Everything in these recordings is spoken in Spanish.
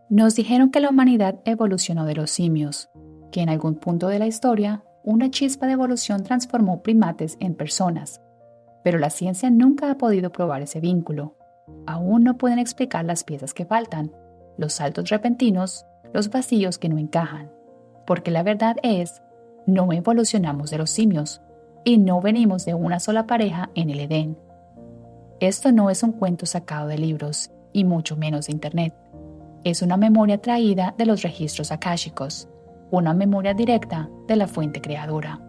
Nos dijeron que la humanidad evolucionó de los simios, que en algún punto de la historia una chispa de evolución transformó primates en personas, pero la ciencia nunca ha podido probar ese vínculo. Aún no pueden explicar las piezas que faltan, los saltos repentinos, los vacíos que no encajan, porque la verdad es, no evolucionamos de los simios y no venimos de una sola pareja en el Edén. Esto no es un cuento sacado de libros y mucho menos de internet. Es una memoria traída de los registros akáshicos, una memoria directa de la fuente creadora.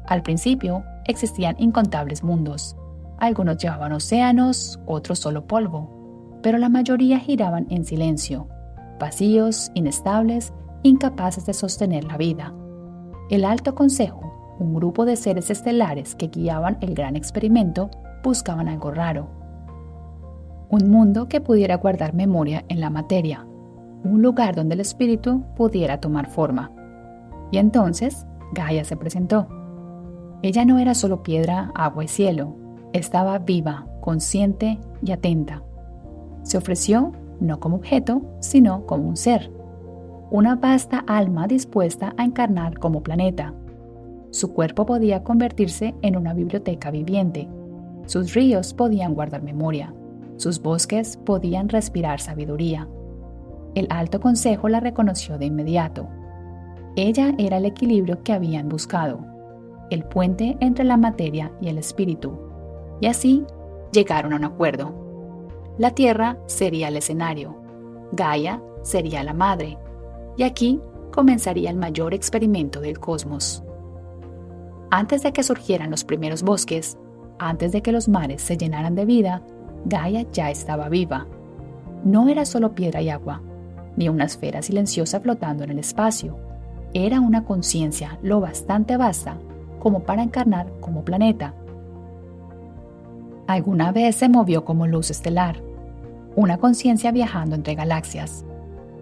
Al principio existían incontables mundos. Algunos llevaban océanos, otros solo polvo, pero la mayoría giraban en silencio, vacíos, inestables, incapaces de sostener la vida. El Alto Consejo, un grupo de seres estelares que guiaban el gran experimento, buscaban algo raro. Un mundo que pudiera guardar memoria en la materia, un lugar donde el espíritu pudiera tomar forma. Y entonces Gaia se presentó. Ella no era solo piedra, agua y cielo, estaba viva, consciente y atenta. Se ofreció no como objeto, sino como un ser, una vasta alma dispuesta a encarnar como planeta. Su cuerpo podía convertirse en una biblioteca viviente, sus ríos podían guardar memoria, sus bosques podían respirar sabiduría. El Alto Consejo la reconoció de inmediato. Ella era el equilibrio que habían buscado, el puente entre la materia y el espíritu, y así llegaron a un acuerdo. La Tierra sería el escenario, Gaia sería la madre, y aquí comenzaría el mayor experimento del cosmos. Antes de que surgieran los primeros bosques, antes de que los mares se llenaran de vida, Gaia ya estaba viva. No era solo piedra y agua, ni una esfera silenciosa flotando en el espacio. Era una conciencia lo bastante vasta como para encarnar como planeta. Alguna vez se movió como luz estelar, una conciencia viajando entre galaxias,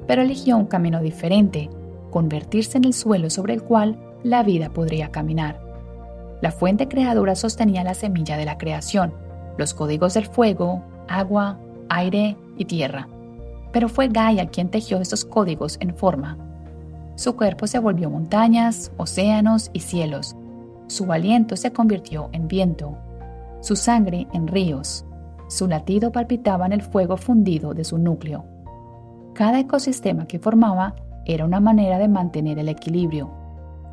pero eligió un camino diferente, convertirse en el suelo sobre el cual la vida podría caminar. La fuente creadora sostenía la semilla de la creación, los códigos del fuego, agua, aire y tierra. Pero fue Gaia quien tejió estos códigos en forma. Su cuerpo se volvió montañas, océanos y cielos. Su aliento se convirtió en viento, su sangre en ríos. Su latido palpitaba en el fuego fundido de su núcleo. Cada ecosistema que formaba era una manera de mantener el equilibrio.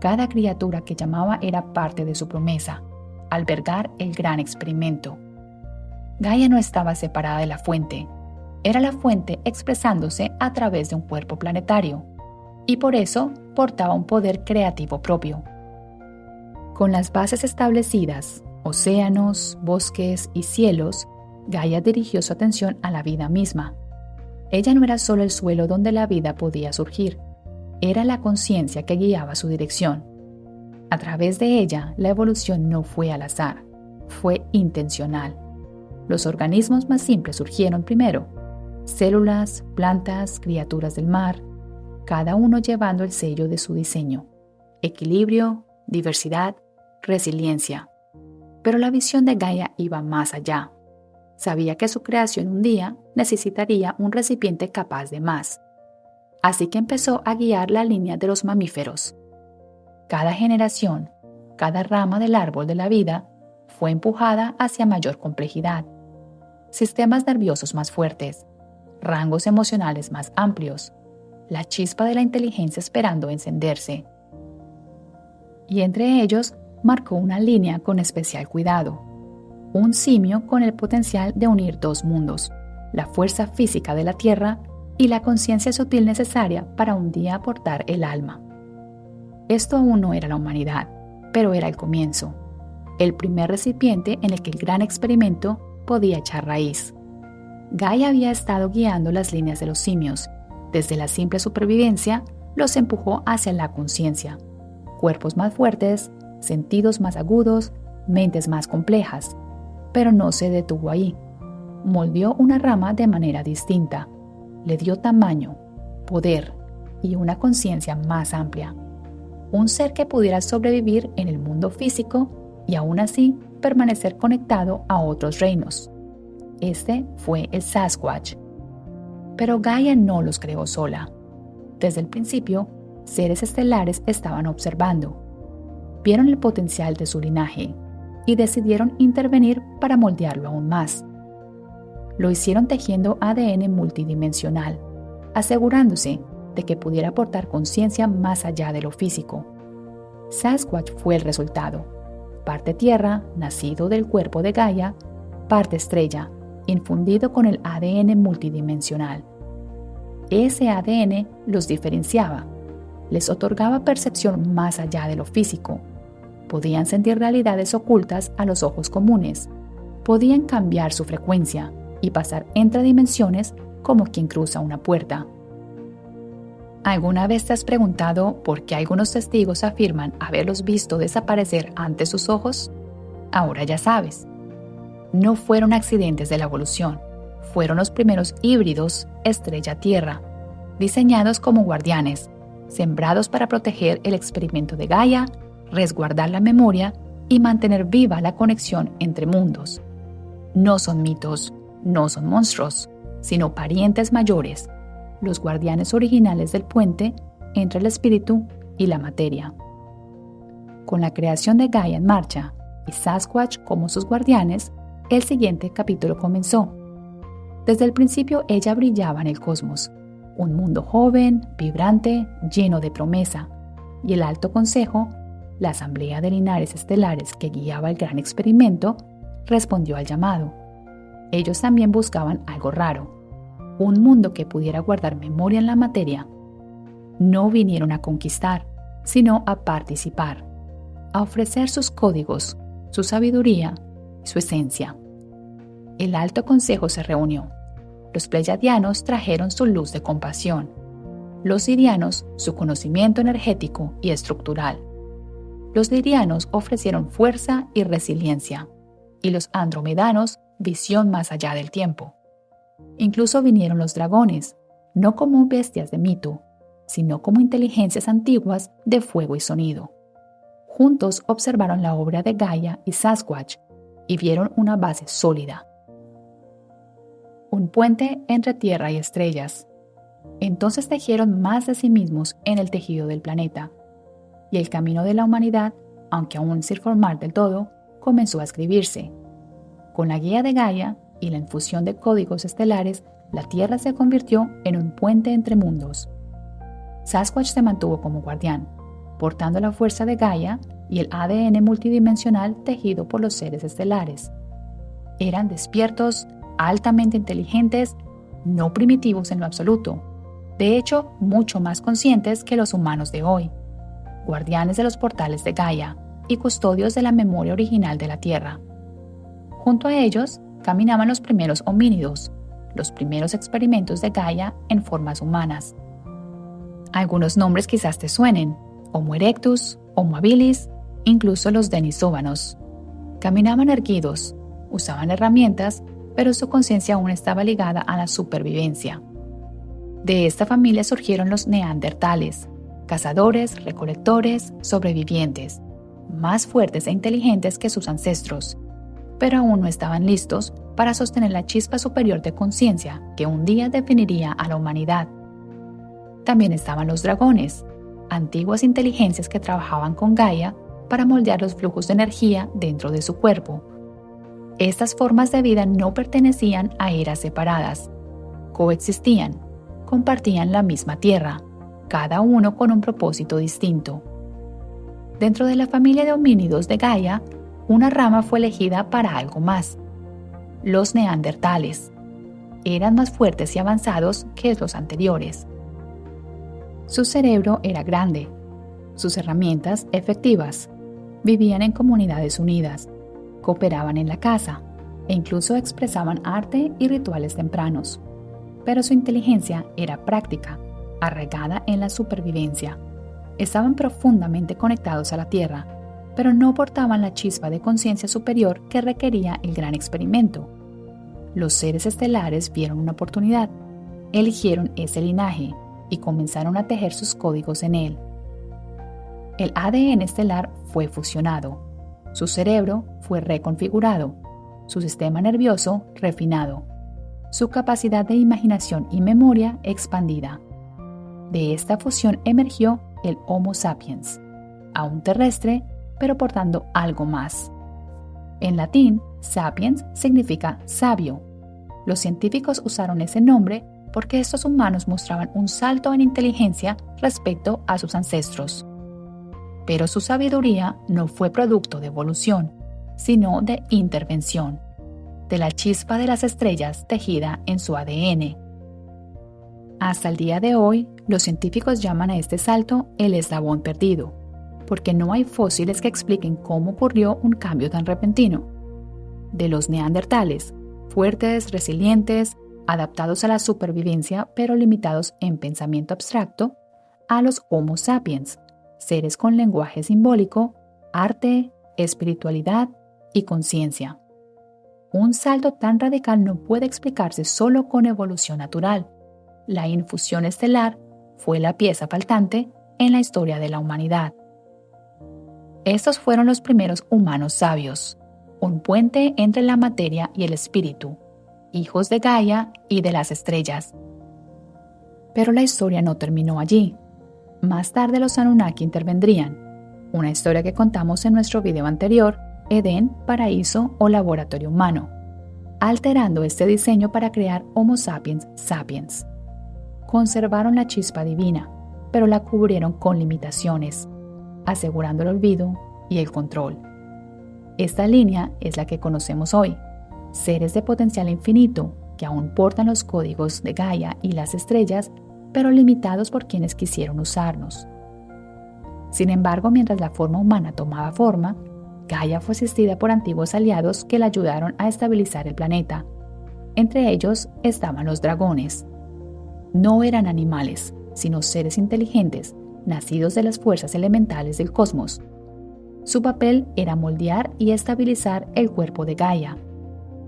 Cada criatura que llamaba era parte de su promesa, albergar el gran experimento. Gaia no estaba separada de la fuente. Era la fuente expresándose a través de un cuerpo planetario, y por eso portaba un poder creativo propio. Con las bases establecidas, océanos, bosques y cielos, Gaia dirigió su atención a la vida misma. Ella no era solo el suelo donde la vida podía surgir, era la conciencia que guiaba su dirección. A través de ella, la evolución no fue al azar, fue intencional. Los organismos más simples surgieron primero, células, plantas, criaturas del mar, cada uno llevando el sello de su diseño, equilibrio, diversidad, resiliencia. Pero la visión de Gaia iba más allá. Sabía que su creación un día necesitaría un recipiente capaz de más. Así que empezó a guiar la línea de los mamíferos. Cada generación, cada rama del árbol de la vida fue empujada hacia mayor complejidad. Sistemas nerviosos más fuertes, rangos emocionales más amplios, la chispa de la inteligencia esperando encenderse. Y entre ellos marcó una línea con especial cuidado. Un simio con el potencial de unir dos mundos, la fuerza física de la Tierra y la conciencia sutil necesaria para un día aportar el alma. Esto aún no era la humanidad, pero era el comienzo, el primer recipiente en el que el gran experimento podía echar raíz. Gaia había estado guiando las líneas de los simios. Desde la simple supervivencia, los empujó hacia la conciencia. Cuerpos más fuertes, sentidos más agudos, mentes más complejas. Pero no se detuvo ahí. Moldeó una rama de manera distinta. Le dio tamaño, poder y una conciencia más amplia. Un ser que pudiera sobrevivir en el mundo físico y aún así permanecer conectado a otros reinos. Este fue el Sasquatch. Pero Gaia no los creó sola. Desde el principio, seres estelares estaban observando, vieron el potencial de su linaje y decidieron intervenir para moldearlo aún más. Lo hicieron tejiendo ADN multidimensional, asegurándose de que pudiera aportar conciencia más allá de lo físico. Sasquatch fue el resultado: parte tierra, nacido del cuerpo de Gaia, parte estrella, infundido con el ADN multidimensional. Ese ADN los diferenciaba, les otorgaba percepción más allá de lo físico. Podían sentir realidades ocultas a los ojos comunes, podían cambiar su frecuencia y pasar entre dimensiones como quien cruza una puerta. ¿Alguna vez te has preguntado por qué algunos testigos afirman haberlos visto desaparecer ante sus ojos? Ahora ya sabes. No fueron accidentes de la evolución, fueron los primeros híbridos estrella-tierra, diseñados como guardianes, sembrados para proteger el experimento de Gaia, resguardar la memoria y mantener viva la conexión entre mundos. No son mitos, no son monstruos, sino parientes mayores, los guardianes originales del puente entre el espíritu y la materia. Con la creación de Gaia en marcha y Sasquatch como sus guardianes, el siguiente capítulo comenzó. Desde el principio ella brillaba en el cosmos, un mundo joven, vibrante, lleno de promesa, y el Alto Consejo, la asamblea de linares estelares que guiaba el gran experimento, respondió al llamado. Ellos también buscaban algo raro, un mundo que pudiera guardar memoria en la materia. No vinieron a conquistar, sino a participar, a ofrecer sus códigos, su sabiduría y su esencia. El Alto Consejo se reunió. Los pleiadianos trajeron su luz de compasión, los sirianos su conocimiento energético y estructural. Los lirianos ofrecieron fuerza y resiliencia, y los andromedanos visión más allá del tiempo. Incluso vinieron los dragones, no como bestias de mito, sino como inteligencias antiguas de fuego y sonido. Juntos observaron la obra de Gaia y Sasquatch y vieron una base sólida. Un puente entre tierra y estrellas. Entonces tejieron más de sí mismos en el tejido del planeta, y el camino de la humanidad, aunque aún sin formar del todo, comenzó a escribirse. Con la guía de Gaia y la infusión de códigos estelares, la Tierra se convirtió en un puente entre mundos. Sasquatch se mantuvo como guardián, portando la fuerza de Gaia y el ADN multidimensional tejido por los seres estelares. Eran despiertos, altamente inteligentes, no primitivos en lo absoluto, de hecho mucho más conscientes que los humanos de hoy, guardianes de los portales de Gaia y custodios de la memoria original de la Tierra. Junto a ellos caminaban los primeros homínidos, los primeros experimentos de Gaia en formas humanas. Algunos nombres quizás te suenen: Homo erectus, Homo habilis, incluso los denisóvanos. Caminaban erguidos, usaban herramientas, pero su conciencia aún estaba ligada a la supervivencia. De esta familia surgieron los neandertales, cazadores, recolectores, sobrevivientes, más fuertes e inteligentes que sus ancestros, pero aún no estaban listos para sostener la chispa superior de conciencia que un día definiría a la humanidad. También estaban los dragones, antiguas inteligencias que trabajaban con Gaia para moldear los flujos de energía dentro de su cuerpo. Estas formas de vida no pertenecían a eras separadas, coexistían, compartían la misma tierra, cada uno con un propósito distinto. Dentro de la familia de homínidos de Gaia, una rama fue elegida para algo más: los neandertales. Eran más fuertes y avanzados que los anteriores. Su cerebro era grande, sus herramientas efectivas. Vivían en comunidades unidas, cooperaban en la caza e incluso expresaban arte y rituales tempranos. Pero su inteligencia era práctica, arraigada en la supervivencia. Estaban profundamente conectados a la Tierra, pero no portaban la chispa de conciencia superior que requería el gran experimento. Los seres estelares vieron una oportunidad, eligieron ese linaje y comenzaron a tejer sus códigos en él. El ADN estelar fue fusionado, su cerebro fue reconfigurado, su sistema nervioso refinado. su capacidad de imaginación y memoria expandida. De esta fusión emergió el Homo sapiens, aún terrestre, pero portando algo más. En latín, sapiens significa sabio. Los científicos usaron ese nombre porque estos humanos mostraban un salto en inteligencia respecto a sus ancestros. Pero su sabiduría no fue producto de evolución, sino de intervención, de la chispa de las estrellas tejida en su ADN. Hasta el día de hoy, los científicos llaman a este salto el eslabón perdido, porque no hay fósiles que expliquen cómo ocurrió un cambio tan repentino. De los neandertales, fuertes, resilientes, adaptados a la supervivencia pero limitados en pensamiento abstracto, a los Homo sapiens, seres con lenguaje simbólico, arte, espiritualidad y conciencia. Un salto tan radical no puede explicarse solo con evolución natural. La infusión estelar fue la pieza faltante en la historia de la humanidad. Estos fueron los primeros humanos sabios, un puente entre la materia y el espíritu, hijos de Gaia y de las estrellas. Pero la historia no terminó allí. Más tarde los Anunnaki intervendrían, una historia que contamos en nuestro video anterior, Edén, Paraíso o Laboratorio Humano, alterando este diseño para crear Homo sapiens sapiens. Conservaron la chispa divina, pero la cubrieron con limitaciones, asegurando el olvido y el control. Esta línea es la que conocemos hoy, seres de potencial infinito que aún portan los códigos de Gaia y las estrellas, pero limitados por quienes quisieron usarnos. Sin embargo, mientras la forma humana tomaba forma, Gaia fue asistida por antiguos aliados que la ayudaron a estabilizar el planeta. Entre ellos estaban los dragones. No eran animales, sino seres inteligentes, nacidos de las fuerzas elementales del cosmos. Su papel era moldear y estabilizar el cuerpo de Gaia.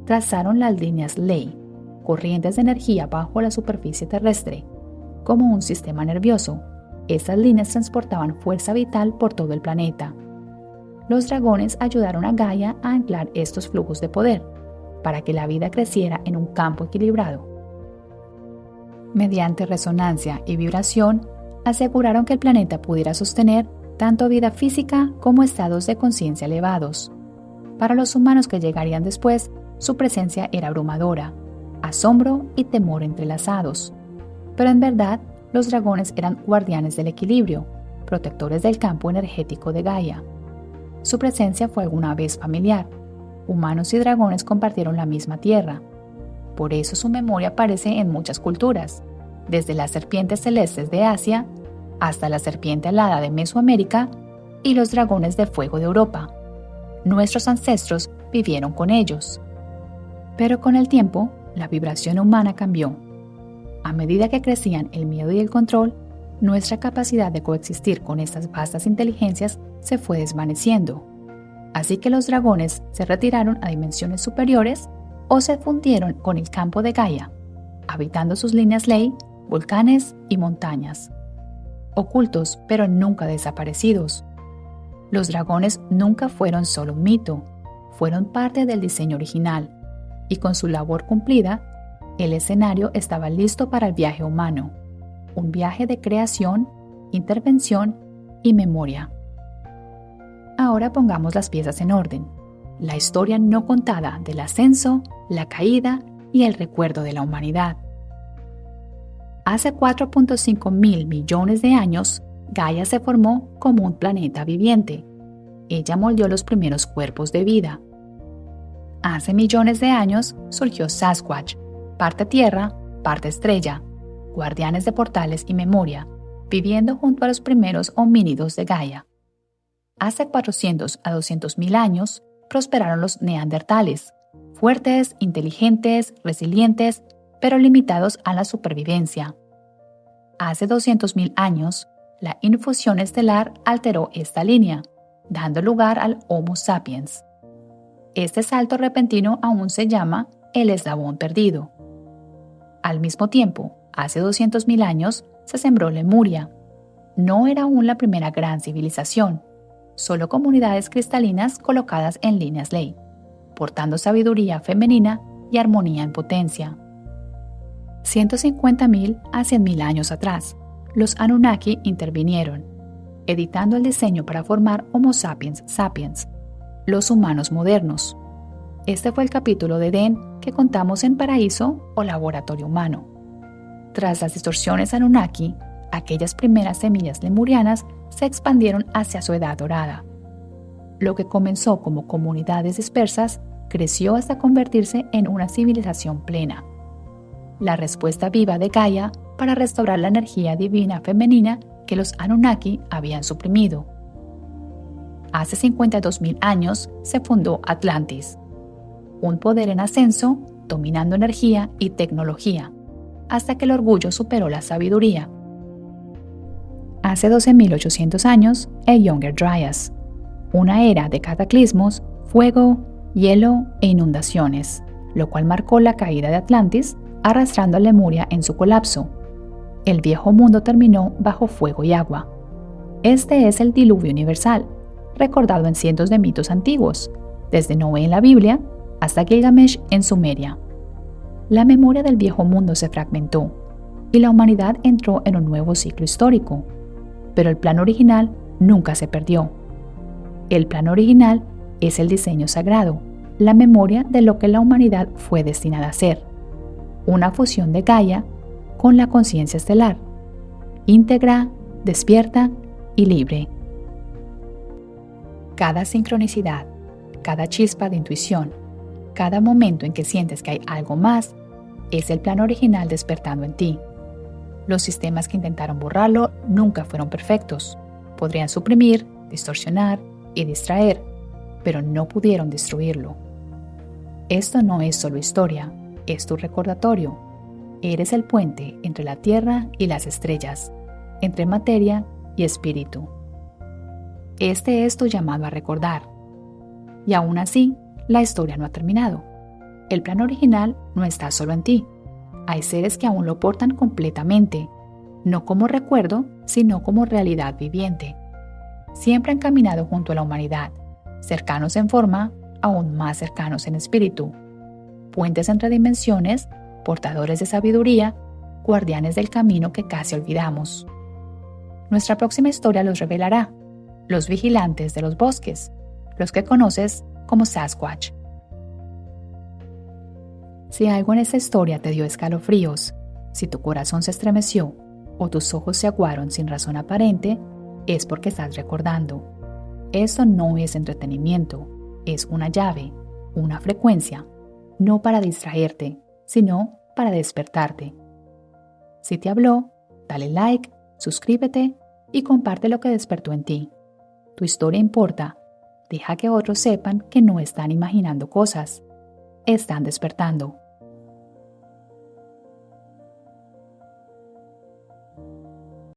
Trazaron las líneas Ley, corrientes de energía bajo la superficie terrestre. Como un sistema nervioso, estas líneas transportaban fuerza vital por todo el planeta. Los dragones ayudaron a Gaia a anclar estos flujos de poder, para que la vida creciera en un campo equilibrado. Mediante resonancia y vibración, aseguraron que el planeta pudiera sostener tanto vida física como estados de conciencia elevados. Para los humanos que llegarían después, su presencia era abrumadora, asombro y temor entrelazados. Pero en verdad, los dragones eran guardianes del equilibrio, protectores del campo energético de Gaia. Su presencia fue alguna vez familiar. Humanos y dragones compartieron la misma tierra. Por eso su memoria aparece en muchas culturas, desde las serpientes celestes de Asia hasta la serpiente alada de Mesoamérica y los dragones de fuego de Europa. Nuestros ancestros vivieron con ellos. Pero con el tiempo, la vibración humana cambió. A medida que crecían el miedo y el control, nuestra capacidad de coexistir con estas vastas inteligencias se fue desvaneciendo. Así que los dragones se retiraron a dimensiones superiores o se fundieron con el campo de Gaia, habitando sus líneas Ley, volcanes y montañas. Ocultos, pero nunca desaparecidos. Los dragones nunca fueron solo un mito, fueron parte del diseño original, y con su labor cumplida, el escenario estaba listo para el viaje humano, un viaje de creación, intervención y memoria. Ahora pongamos las piezas en orden, la historia no contada del ascenso, la caída y el recuerdo de la humanidad. Hace 4.5 mil millones de años, Gaia se formó como un planeta viviente. Ella moldeó los primeros cuerpos de vida. Hace millones de años surgió Sasquatch, parte tierra, parte estrella, guardianes de portales y memoria, viviendo junto a los primeros homínidos de Gaia. Hace 400 a 200 mil años prosperaron los neandertales, fuertes, inteligentes, resilientes, pero limitados a la supervivencia. Hace 200.000 años, la infusión estelar alteró esta línea, dando lugar al Homo sapiens. Este salto repentino aún se llama el eslabón perdido. Al mismo tiempo, hace 200.000 años, se sembró Lemuria. No era aún la primera gran civilización, solo comunidades cristalinas colocadas en líneas Ley, portando sabiduría femenina y armonía en potencia. 150.000 a 100.000 años atrás, los Anunnaki intervinieron, editando el diseño para formar Homo sapiens sapiens, los humanos modernos. Este fue el capítulo de Edén que contamos en Paraíso o Laboratorio Humano. Tras las distorsiones Anunnaki, aquellas primeras semillas lemurianas se expandieron hacia su edad dorada. Lo que comenzó como comunidades dispersas creció hasta convertirse en una civilización plena. La respuesta viva de Gaia para restaurar la energía divina femenina que los Anunnaki habían suprimido. Hace 52.000 años se fundó Atlantis, un poder en ascenso dominando energía y tecnología, hasta que el orgullo superó la sabiduría. Hace 12.800 años, el Younger Dryas, una era de cataclismos, fuego, hielo e inundaciones, lo cual marcó la caída de Atlantis, arrastrando a Lemuria en su colapso. El viejo mundo terminó bajo fuego y agua. Este es el diluvio universal, recordado en cientos de mitos antiguos, desde Noé en la Biblia hasta Gilgamesh en Sumeria. La memoria del viejo mundo se fragmentó y la humanidad entró en un nuevo ciclo histórico, pero el plan original nunca se perdió. El plan original es el diseño sagrado, la memoria de lo que la humanidad fue destinada a ser, una fusión de Gaia con la conciencia estelar, íntegra, despierta y libre. Cada sincronicidad, cada chispa de intuición, cada momento en que sientes que hay algo más, es el plan original despertando en ti. Los sistemas que intentaron borrarlo nunca fueron perfectos. Podrían suprimir, distorsionar y distraer, pero no pudieron destruirlo. Esto no es solo historia, es tu recordatorio. Eres el puente entre la tierra y las estrellas, entre materia y espíritu. Este es tu llamado a recordar. Y aún así, la historia no ha terminado. El plan original no está solo en ti. Hay seres que aún lo portan completamente, no como recuerdo, sino como realidad viviente. Siempre han caminado junto a la humanidad, cercanos en forma, aún más cercanos en espíritu. Puentes entre dimensiones, portadores de sabiduría, guardianes del camino que casi olvidamos. Nuestra próxima historia los revelará, los vigilantes de los bosques, los que conoces como Sasquatch. Si algo en esta historia te dio escalofríos, si tu corazón se estremeció o tus ojos se aguaron sin razón aparente, es porque estás recordando. Esto no es entretenimiento, es una llave, una frecuencia, no para distraerte, sino para despertarte. Si te habló, dale like, suscríbete y comparte lo que despertó en ti. Tu historia importa. Deja que otros sepan que no están imaginando cosas, están despertando.